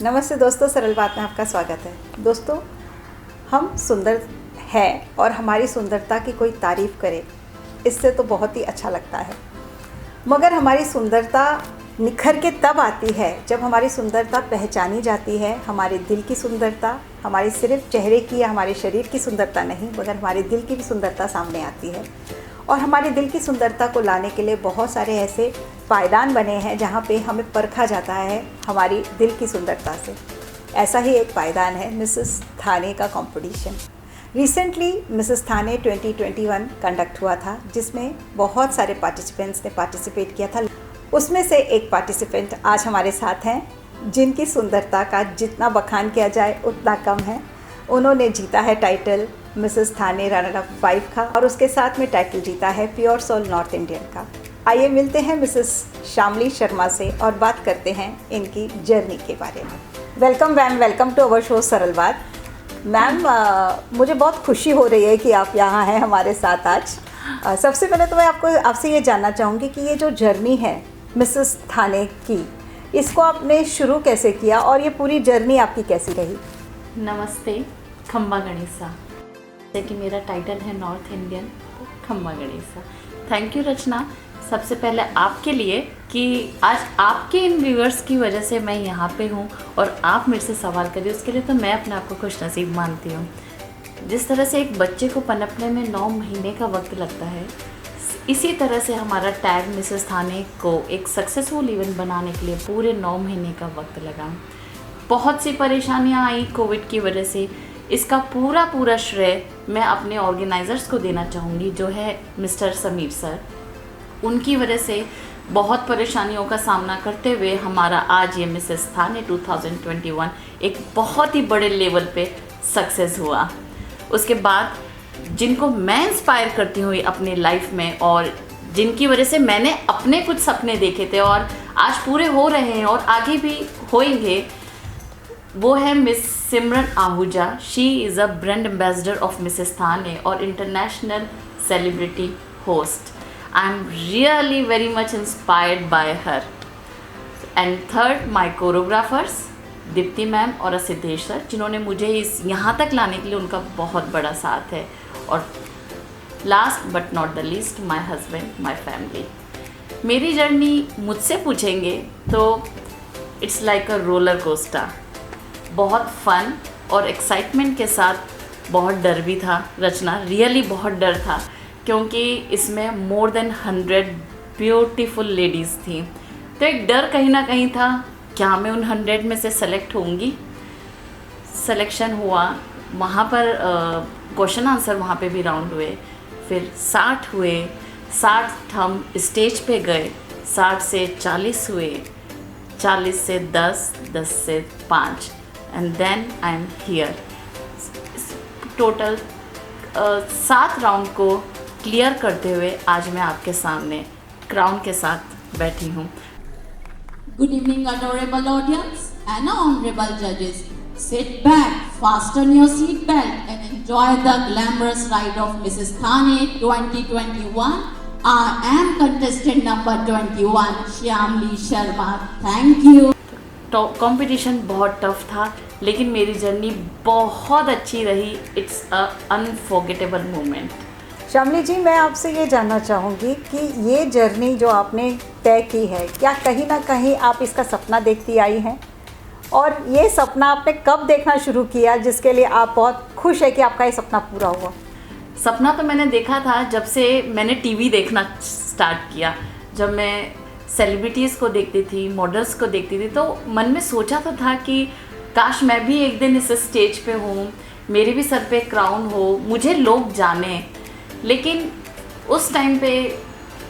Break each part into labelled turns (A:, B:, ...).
A: नमस्ते दोस्तों, सरल बात में आपका स्वागत है। दोस्तों, हम सुंदर हैं और हमारी सुंदरता की कोई तारीफ़ करे, इससे तो बहुत ही अच्छा लगता है। मगर हमारी सुंदरता निखर के तब आती है जब हमारी सुंदरता पहचानी जाती है। हमारे दिल की सुंदरता, हमारी सिर्फ चेहरे की या हमारे शरीर की सुंदरता नहीं, मगर हमारे दिल की भी सुंदरता सामने आती है। और हमारे दिल की सुंदरता को लाने के लिए बहुत सारे ऐसे पायदान बने हैं जहाँ पे हमें परखा जाता है हमारी दिल की सुंदरता से। ऐसा ही एक पायदान है मिसेस थाने का कंपटीशन। रिसेंटली मिसेस थाने 2021 कंडक्ट हुआ था, जिसमें बहुत सारे पार्टिसिपेंट्स ने पार्टिसिपेट किया था। उसमें से एक पार्टिसिपेंट आज हमारे साथ हैं, जिनकी सुंदरता का जितना बखान किया जाए उतना कम है। उन्होंने जीता है टाइटल मिसेस थाने रनर अप 5 का, और उसके साथ में टाइटल जीता है प्योर सोल नॉर्थ इंडियन का। आइए मिलते हैं मिसेस शामली शर्मा से और बात करते हैं इनकी जर्नी के बारे में। Welcome ma'am, welcome to our show Saral Baat. Ma'am, मुझे बहुत खुशी हो रही है कि आप यहाँ हैं हमारे साथ आज। सबसे पहले तो मैं आपसे ये जानना चाहूँगी कि ये जो जर्नी है मिसेस थाने की, इसको आपने शुरू कैसे किया और ये पूरी जर्नी आपकी कैसी रही?
B: नमस्ते, खम्बा गणेशा, जैसे कि मेरा टाइटल है नॉर्थ इंडियन, तो खम्बा गणेशा। थैंक यू रचना, सबसे पहले आपके लिए कि आज आपके इन व्यूअर्स की वजह से मैं यहाँ पे हूँ और आप मेरे से सवाल करिए, उसके लिए तो मैं अपने आप को खुशनसीब मानती हूँ। जिस तरह से एक बच्चे को पनपने में 9 महीने का वक्त लगता है, इसी तरह से हमारा टैग मिसेस थाने को एक सक्सेसफुल इवेंट बनाने के लिए पूरे 9 महीने का वक्त लगा। बहुत सी परेशानियां आई कोविड की वजह से। इसका पूरा श्रेय मैं अपने ऑर्गेनाइज़र्स को देना चाहूँगी, जो है मिस्टर समीर सर। उनकी वजह से बहुत परेशानियों का सामना करते हुए हमारा आज ये मिसेस थाने 2021 एक बहुत ही बड़े लेवल पे सक्सेस हुआ। उसके बाद जिनको मैं इंस्पायर करती हूँ अपने लाइफ में और जिनकी वजह से मैंने अपने कुछ सपने देखे थे और आज पूरे हो रहे हैं और आगे भी होएंगे, वो है miss Simran Ahuja. She is a brand ambassador of Mrs Thane और international celebrity host. I am really very much inspired by her. And third, my choreographers Deepti ma'am और सिद्धेश सर, जिन्होंने मुझे इस यहाँ तक लाने के लिए उनका बहुत बड़ा साथ है। और last but not the least, my husband, my family. मेरी जर्नी मुझसे पूछेंगे तो it's like a roller coaster. बहुत फन और एक्साइटमेंट के साथ बहुत डर भी था रचना, रियली बहुत डर था, क्योंकि इसमें मोर देन 100 ब्यूटीफुल लेडीज़ थी। तो एक डर कहीं ना कहीं था, क्या मैं उन 100 में से सेलेक्ट होंगी? सिलेक्शन हुआ, वहाँ पर क्वेश्चन आंसर वहाँ पे भी राउंड हुए, फिर 60 हुए, 60 हम स्टेज पे गए, 60 से 40 हुए, 40 से 10, 10 से 5, and then I am here. Total 7 round को क्लियर करते हुए आज मैं आपके सामने क्राउन के साथ बैठी हूँ।
C: Good evening, adorable audience and honorable judges. Sit back, fasten your seat belt and enjoy the glamorous ride of Mrs. Thane 2021. I am contestant number 21, Shyamli Sharma. Thank you.
B: Competition बहुत tough था, लेकिन मेरी journey बहुत अच्छी रही। It's a unforgettable moment.
A: Shamli जी, मैं आपसे ये जानना चाहूँगी कि ये जर्नी जो आपने तय की है, क्या कहीं ना कहीं आप इसका सपना देखती आई हैं? और ये सपना आपने कब देखना शुरू किया, जिसके लिए आप बहुत खुश है कि आपका ये सपना पूरा हुआ?
B: सपना तो मैंने देखा था जब से मैंने टीवी देखना स्टार्ट किया। जब मैं सेलिब्रिटीज़ को देखती थी, मॉडल्स को देखती थी, तो मन में सोचा तो था कि काश मैं भी एक दिन इस स्टेज पे हूँ, मेरे भी सर पे क्राउन हो, मुझे लोग जाने। लेकिन उस टाइम पे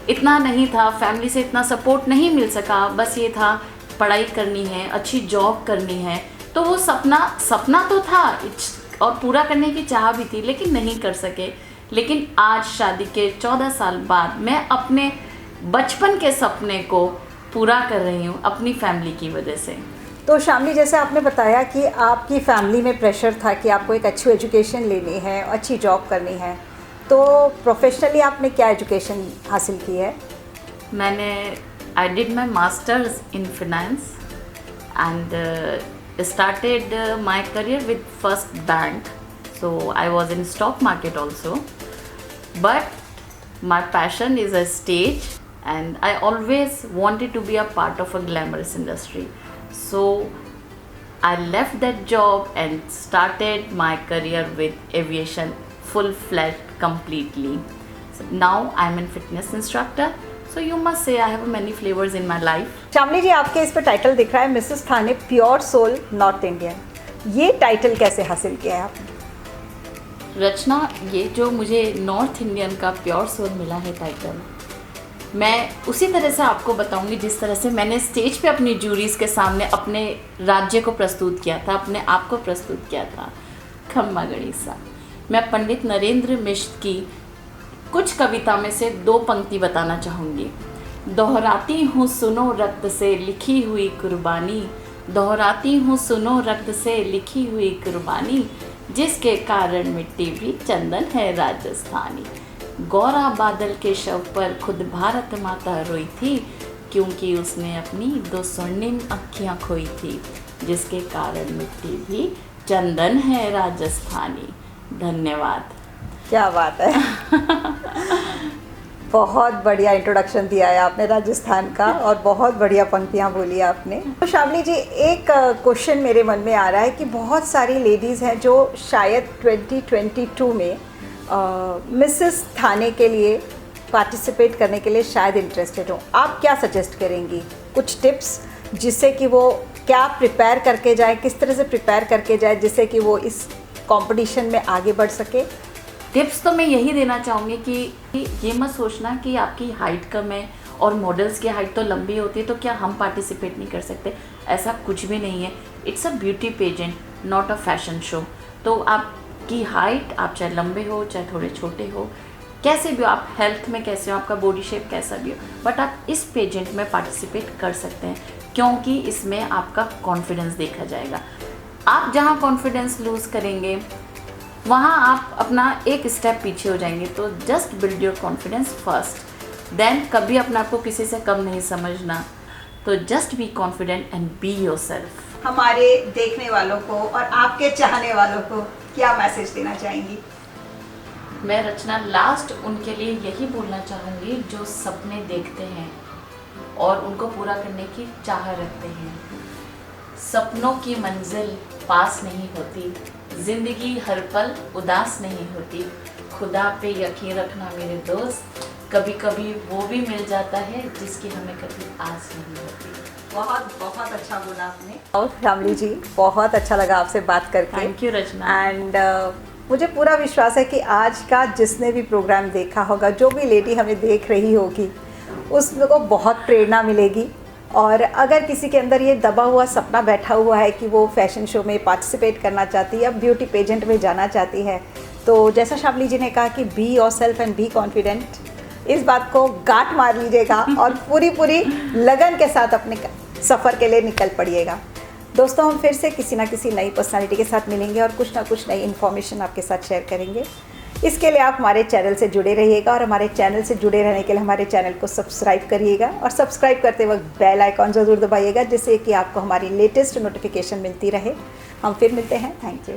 B: इतना नहीं था, फैमिली से इतना सपोर्ट नहीं मिल सका। बस ये था पढ़ाई करनी है, अच्छी जॉब करनी है। तो वो सपना तो था और पूरा करने की चाह भी थी, लेकिन नहीं कर सके। लेकिन आज शादी के 14 साल बाद मैं अपने बचपन के सपने को पूरा कर रही हूँ अपनी फैमिली की वजह से।
A: तो शामली, जैसे आपने बताया कि आपकी फैमिली में प्रेशर था कि आपको एक अच्छी एजुकेशन लेनी है, अच्छी जॉब करनी है, तो प्रोफेशनली आपने क्या एजुकेशन हासिल की है?
B: मैंने I did my masters in finance and started my career with first bank, so I was in stock market also, but my passion is a stage and I always wanted to be a part of a glamorous industry. So I left that job and started my career with aviation full-fledged completely. So now I'm a fitness instructor. So you must say I have many flavors in my life.
A: श्यामली जी, आपके इस पे title दिख रहा है Mrs थाने pure soul north Indian. ये title कैसे हासिल किया है आपने?
B: रचना, ये जो मुझे नॉर्थ इंडियन का प्योर सोल मिला है टाइटल, मैं उसी तरह से आपको बताऊंगी जिस तरह से मैंने स्टेज पे अपनी जूरीज के सामने अपने राज्य को प्रस्तुत किया था, अपने आप को प्रस्तुत किया था। खम्मा गणिसा, मैं पंडित नरेंद्र मिश्र की कुछ कविता में से 2 पंक्ति बताना चाहूँगी। दोहराती हूँ सुनो रक्त से लिखी हुई कुर्बानी, दोहराती हूँ सुनो रक्त से लिखी हुई कुर्बानी, जिसके कारण मिट्टी भी चंदन है राजस्थानी। गौरा बादल के शव पर खुद भारत माता रोई थी, क्योंकि उसने अपनी 2 स्वर्णिम अँखियाँ खोई थी, जिसके कारण मिट्टी भी चंदन है राजस्थानी। धन्यवाद।
A: क्या बात है। बहुत बढ़िया इंट्रोडक्शन दिया है आपने राजस्थान का और बहुत बढ़िया पंक्तियाँ बोली आपने। तो श्यामली जी, एक क्वेश्चन मेरे मन में आ रहा है कि बहुत सारी लेडीज़ हैं जो शायद 2022 में मिसेस थाने के लिए पार्टिसिपेट करने के लिए शायद इंटरेस्टेड हो। आप क्या सजेस्ट करेंगी? कुछ टिप्स जिससे कि वो क्या प्रिपेयर करके जाए, किस तरह से प्रिपेयर करके जाए जिससे कि वो इस कंपटीशन में आगे बढ़ सके?
B: टिप्स तो मैं यही देना चाहूँगी कि ये मत सोचना कि आपकी हाइट कम है और मॉडल्स की हाइट तो लंबी होती है तो क्या हम पार्टिसिपेट नहीं कर सकते। ऐसा कुछ भी नहीं है। It's a beauty pageant, not a fashion show. तो आपकी हाइट, आप चाहे लंबे हो चाहे थोड़े छोटे हो, कैसे भी हो, आप हेल्थ में कैसे हो, आपका बॉडी शेप कैसा भी हो, बट आप इस पेजेंट में पार्टिसिपेट कर सकते हैं, क्योंकि इसमें आपका कॉन्फिडेंस देखा जाएगा। आप जहाँ कॉन्फिडेंस लूज़ करेंगे वहाँ आप अपना एक स्टेप पीछे हो जाएंगे। तो just build your confidence first, then कभी अपने आप को किसी से कम नहीं समझना। तो just be confident and be yourself.
A: हमारे देखने वालों को और आपके चाहने वालों को क्या मैसेज देना चाहेंगी?
B: मैं रचना लास्ट उनके लिए यही बोलना चाहूँगी जो सपने देखते हैं और उनको पूरा करने की चाह रखते हैं। सपनों की मंजिल पास नहीं होती, जिंदगी हर पल उदास नहीं होती। खुदा पे यकीन रखना मेरे दोस्त, कभी कभी वो भी मिल जाता है जिसकी हमें कभी आस नहीं होती।
A: बहुत बहुत अच्छा बोला आपने। और श्यामली जी, बहुत अच्छा लगा आपसे बात करके।
B: Thank you Rachna.
A: एंड मुझे पूरा विश्वास है कि आज का जिसने भी प्रोग्राम देखा होगा, जो भी लेडी हमें देख रही होगी, उसको बहुत प्रेरणा मिलेगी। और अगर किसी के अंदर ये दबा हुआ सपना बैठा हुआ है कि वो फैशन शो में पार्टिसिपेट करना चाहती है या ब्यूटी पेजेंट में जाना चाहती है, तो जैसा श्यामली जी ने कहा कि be yourself and be confident, इस बात को गांठ मार लीजिएगा और पूरी लगन के साथ अपने सफ़र के लिए निकल पड़िएगा। दोस्तों, हम फिर से किसी ना किसी नई पर्सनालिटी के साथ मिलेंगे और कुछ ना कुछ नई इन्फॉर्मेशन आपके साथ शेयर करेंगे। इसके लिए आप हमारे चैनल से जुड़े रहिएगा और हमारे चैनल से जुड़े रहने के लिए हमारे चैनल को सब्सक्राइब करिएगा और सब्सक्राइब करते वक्त बेल आइकॉन ज़रूर दबाइएगा, जिससे कि आपको हमारी लेटेस्ट नोटिफिकेशन मिलती रहे। हम फिर मिलते हैं। Thank you.